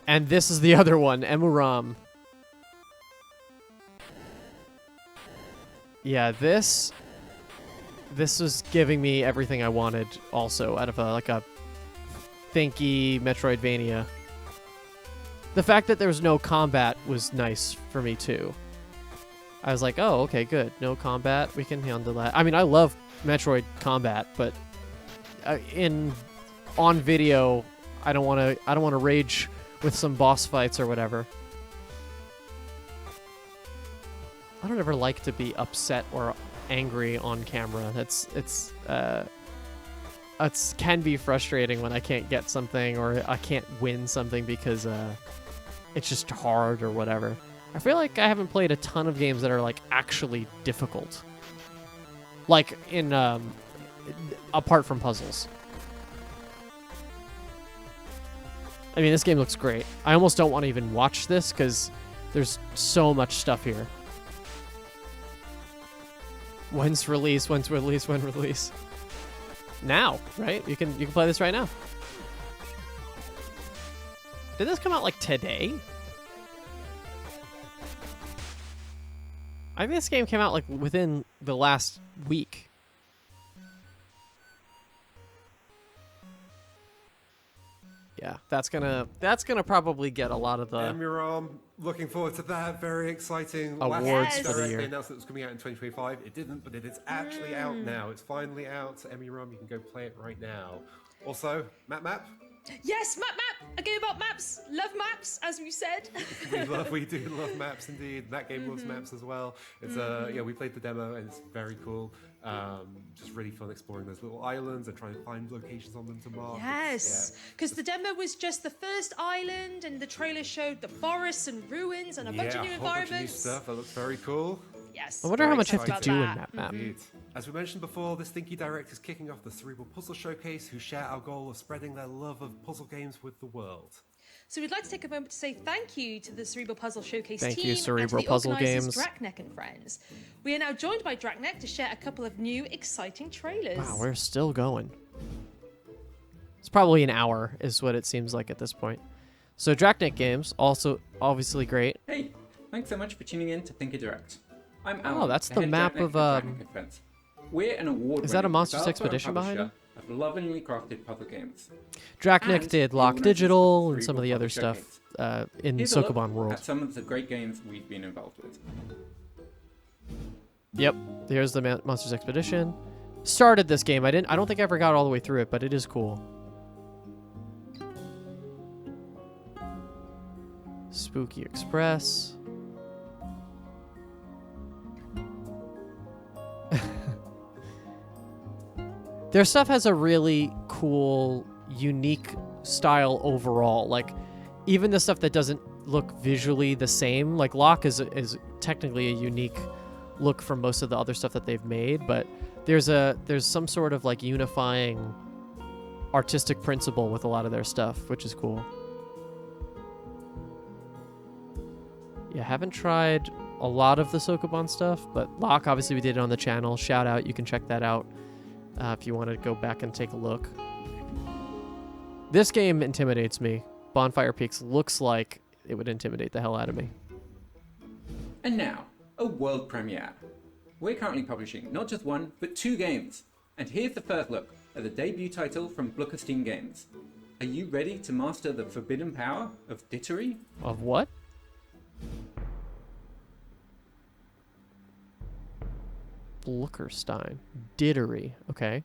And this is the other one, Emuram. Yeah, this this was giving me everything I wanted also out of like a Thinky Metroidvania. The fact that there was no combat was nice for me too. I was like, oh, okay, good. No combat. We can handle that. I mean, I love Metroid combat, but on video, I don't want to rage with some boss fights or whatever. I don't ever like to be upset or angry on camera. It's can be frustrating when I can't get something or I can't win something because it's just hard or whatever. I feel like I haven't played a ton of games that are like actually difficult. Like in apart from puzzles. I mean, this game looks great. I almost don't want to even watch this because there's so much stuff here. When's release? When release? Now, right? You can play this right now. Did this come out like today? I think this game came out like within the last week. Yeah, that's gonna probably get a lot of the Emiram, looking forward to that. Very exciting. Awards for the They year. announced that it was coming out in 2025. It didn't, but it is actually out now. It's finally out. Emiram, you can go play it right now. Also, Map. Yes, Map! A game about maps. Love maps, as we said. we do love maps indeed. That game loves maps as well. It's we played the demo and it's very cool. Just really fun exploring those little islands and trying to find locations on them to mark. Yes, because the demo was just the first island, and the trailer showed the forests and ruins and a bunch of new a whole bunch of new environments. stuff. That looks very cool. Yes. I wonder how very much you have excited to do about in that map. Indeed. As we mentioned before, this Thinky Direct is kicking off the Cerebral Puzzle Showcase, who share our goal of spreading their love of puzzle games with the world. So we'd like to take a moment to say thank you to the Cerebral Puzzle Showcase Thank team you, Cerebral and to the Puzzle organisers, Games. Draknek and friends. We are now joined by Draknek to share a couple of new exciting trailers. Wow, we're still going. It's probably an hour, is what it seems like at this point. So Draknek Games, also obviously great. Hey, thanks so much for tuning in to Thinky Direct. I'm Oh, Alan, that's the the head map Draknek of, and Draknek and Friends. We're an award-winning Is that a Monsters developer Expedition and behind publisher of lovingly crafted puzzle games. Draknek And did the Lock organisers Digital of and some of the Cerebral other Puzzle stuff Showcase. in Here's a look Sokoban World. at some of the great games we've been involved with. Yep, here's the Monsters Expedition. Started this game. I don't think I ever got all the way through it, but it is cool. Spooky Express. Their stuff has a really cool, unique style overall. Like, even the stuff that doesn't look visually the same, like Locke is technically a unique look from most of the other stuff that they've made, but there's some sort of like unifying artistic principle with a lot of their stuff, which is cool. Yeah, haven't tried a lot of the Sokoban stuff, but Locke, obviously we did it on the channel. Shout out, you can check that out if you want to go back and take a look. This game intimidates me. Bonfire Peaks looks like it would intimidate the hell out of me. And now, a world premiere. We're currently publishing not just one, but 2 games. And here's the first look at the debut title from Blockerstein Games. Are you ready to master the forbidden power of dittery? Of what? Blockerstein. Dittery. Okay.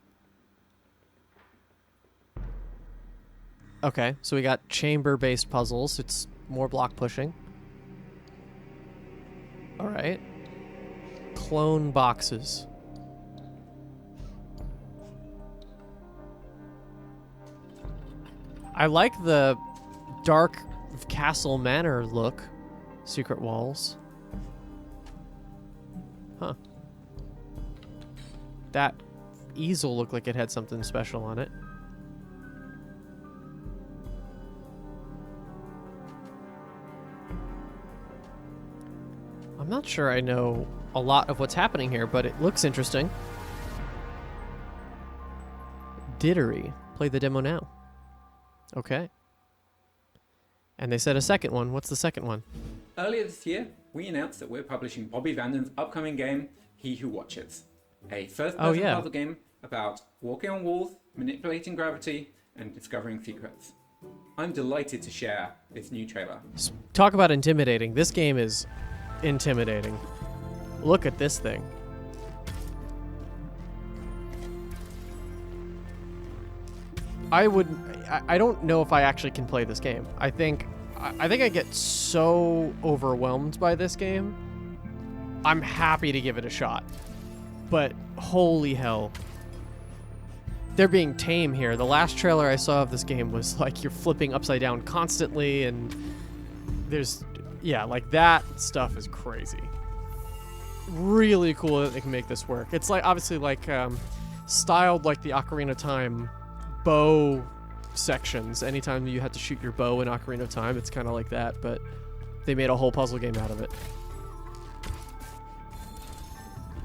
Okay, so we got chamber-based puzzles. It's more block pushing. All right. Clone boxes. I like the dark castle manor look. Secret walls. Huh. That easel looked like it had something special on it. I'm not sure I know a lot of what's happening here, but it looks interesting. Dittery. Play the demo now. Okay. And they said a second one. What's the second one? Earlier this year, we announced that we're publishing Bobby Vanden's upcoming game, He Who Watches. a first-person Oh, yeah. puzzle game about walking on walls, manipulating gravity, and discovering secrets. I'm delighted to share this new trailer. Talk about intimidating. This game is intimidating. Look at this thing. I don't know if I actually can play this game. I think I get so overwhelmed by this game. I'm happy to give it a shot. But holy hell. They're being tame here. The last trailer I saw of this game was like you're flipping upside down constantly, and there's, yeah, like that stuff is crazy. Really cool that they can make this work. It's like obviously like styled like the Ocarina of Time bow sections. Anytime you had to shoot your bow in Ocarina of Time, it's kind of like that, but they made a whole puzzle game out of it.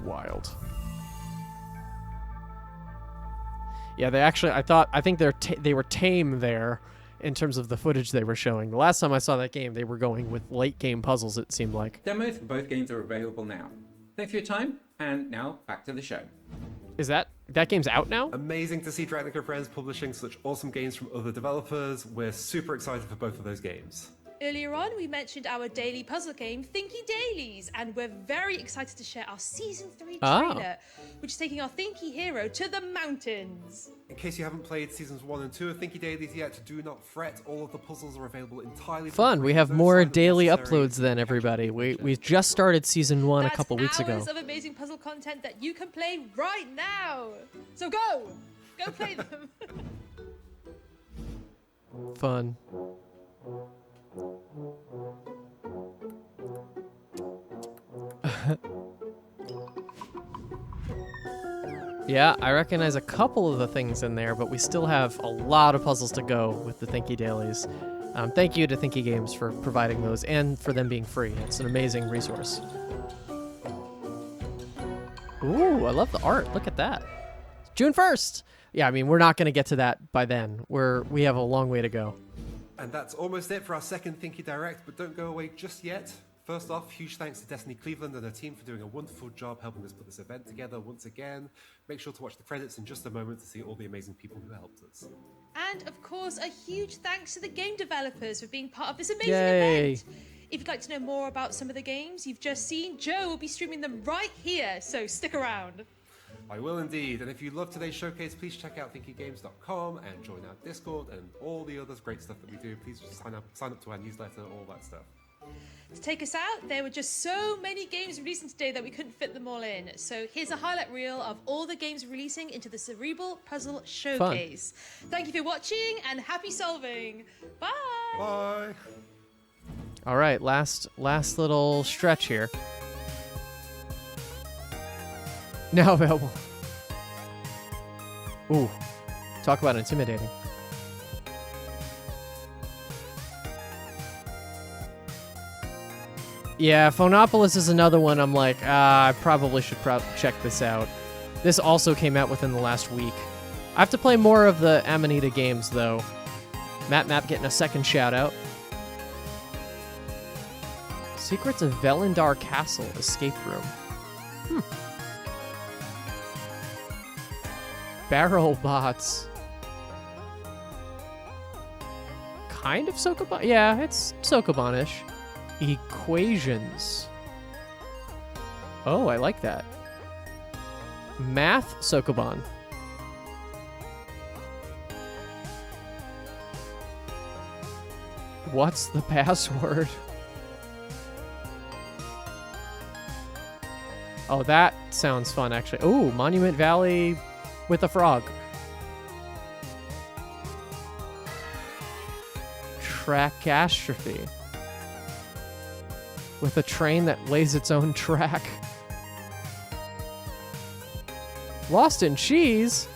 Wild. Yeah, they actually, I think they were tame there in terms of the footage they were showing. The last time I saw that game, they were going with late game puzzles, it seemed like. Demos for both games are available now. Thanks for your time, and now back to the show. Is that game's out now? Amazing to see Dracnica Friends publishing such awesome games from other developers. We're super excited for both of those games. Earlier on, we mentioned our daily puzzle game, Thinky Dailies, and we're very excited to share our Season 3 trailer, which is taking our Thinky hero to the mountains. In case you haven't played Seasons 1 and 2 of Thinky Dailies yet, do not fret. All of the puzzles are available entirely for Fun. free. We have No more sign-up daily necessary. uploads then, everybody. We just started Season 1 a couple weeks ago. That's hours of amazing puzzle content that you can play right now. So go play them. Fun. Yeah, I recognize a couple of the things in there, but we still have a lot of puzzles to go with the Thinky Dailies. Thank you to Thinky Games for providing those and for them being free. It's an amazing resource. Ooh, I love the art. Look at that. June 1st! Yeah, I mean, we're not going to get to that by then. We have a long way to go. And that's almost it for our second Thinky Direct, but don't go away just yet. First off, huge thanks to Destiny Cleveland and her team for doing a wonderful job helping us put this event together once again. Make sure to watch the credits in just a moment to see all the amazing people who helped us. And of course, a huge thanks to the game developers for being part of this amazing Yay. event. If you'd like to know more about some of the games you've just seen, Joe will be streaming them right here, so stick around. I will indeed, and if you love today's showcase, please check out thinkygames.com and join our Discord and all the other great stuff that we do. Please just sign up to our newsletter, all that stuff. To take us out, there were just so many games releasing today that we couldn't fit them all in. So here's a highlight reel of all the games releasing into the Cerebral Puzzle Showcase. Thank you for watching and happy solving. Bye! Bye! All right, last little stretch here. Now available. Ooh, talk about intimidating. Yeah, Phonopolis is another one I'm like, I probably should check this out. This also came out within the last week. I have to play more of the Amanita games, though. Map getting a second shout-out. Secrets of Velindar Castle Escape Room. Barrel Bots. Kind of Sokoban? Yeah, it's Sokoban-ish. Equations. Oh, I like that. Math Sokoban. What's the password? Oh, that sounds fun, actually. Oh, Monument Valley with a frog. Trackastrophe. With a train that lays its own track. Lost in Cheese?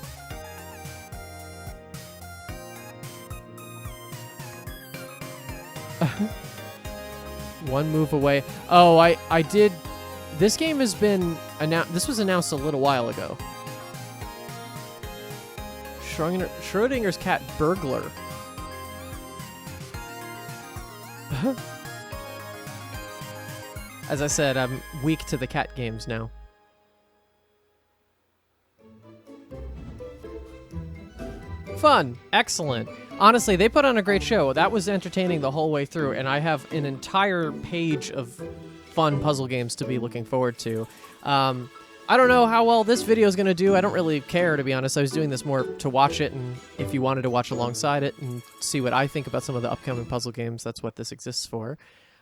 One move away. Oh, I did... This game has been announced... This was announced a little while ago. Schrodinger's cat Burglar. As I said, I'm weak to the cat games now. Fun. Excellent. Honestly, they put on a great show. That was entertaining the whole way through, and I have an entire page of fun puzzle games to be looking forward to. I don't know how well this video is going to do. I don't really care, to be honest. I was doing this more to watch it, and if you wanted to watch alongside it and see what I think about some of the upcoming puzzle games, that's what this exists for.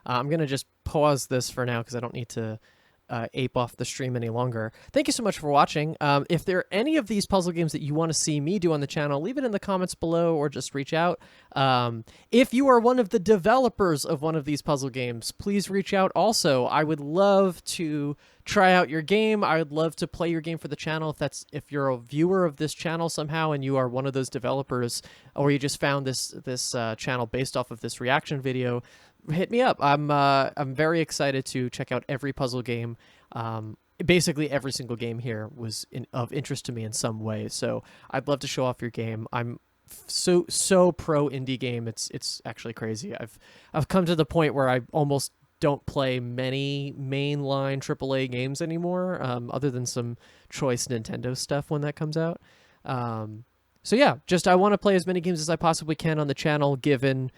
I'm going to just pause this for now because I don't need to ape off the stream any longer. Thank you so much for watching. If there are any of these puzzle games that you want to see me do on the channel, leave it in the comments below or just reach out. If you are one of the developers of one of these puzzle games, please reach out also. I would love to try out your game. I would love to play your game for the channel. If you're a viewer of this channel somehow and you are one of those developers, or you just found this channel based off of this reaction video, hit me up. I'm very excited to check out every puzzle game. Basically every single game here was of interest to me in some way. So I'd love to show off your game. I'm so pro indie game. It's actually crazy. I've come to the point where I almost don't play many mainline AAA games anymore, other than some choice Nintendo stuff when that comes out. So yeah, I want to play as many games as I possibly can on the channel, given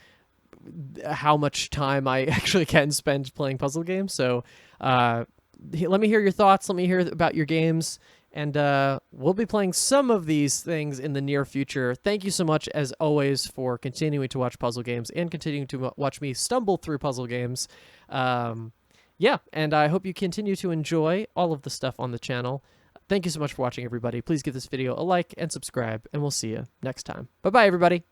how much time I actually can spend playing puzzle games. So let me hear your thoughts. Let me hear about your games. And we'll be playing some of these things in the near future. Thank you so much, as always, for continuing to watch puzzle games and continuing to watch me stumble through puzzle games. Yeah, and I hope you continue to enjoy all of the stuff on the channel. Thank you so much for watching, everybody. Please give this video a like and subscribe, and we'll see you next time. Bye-bye, everybody.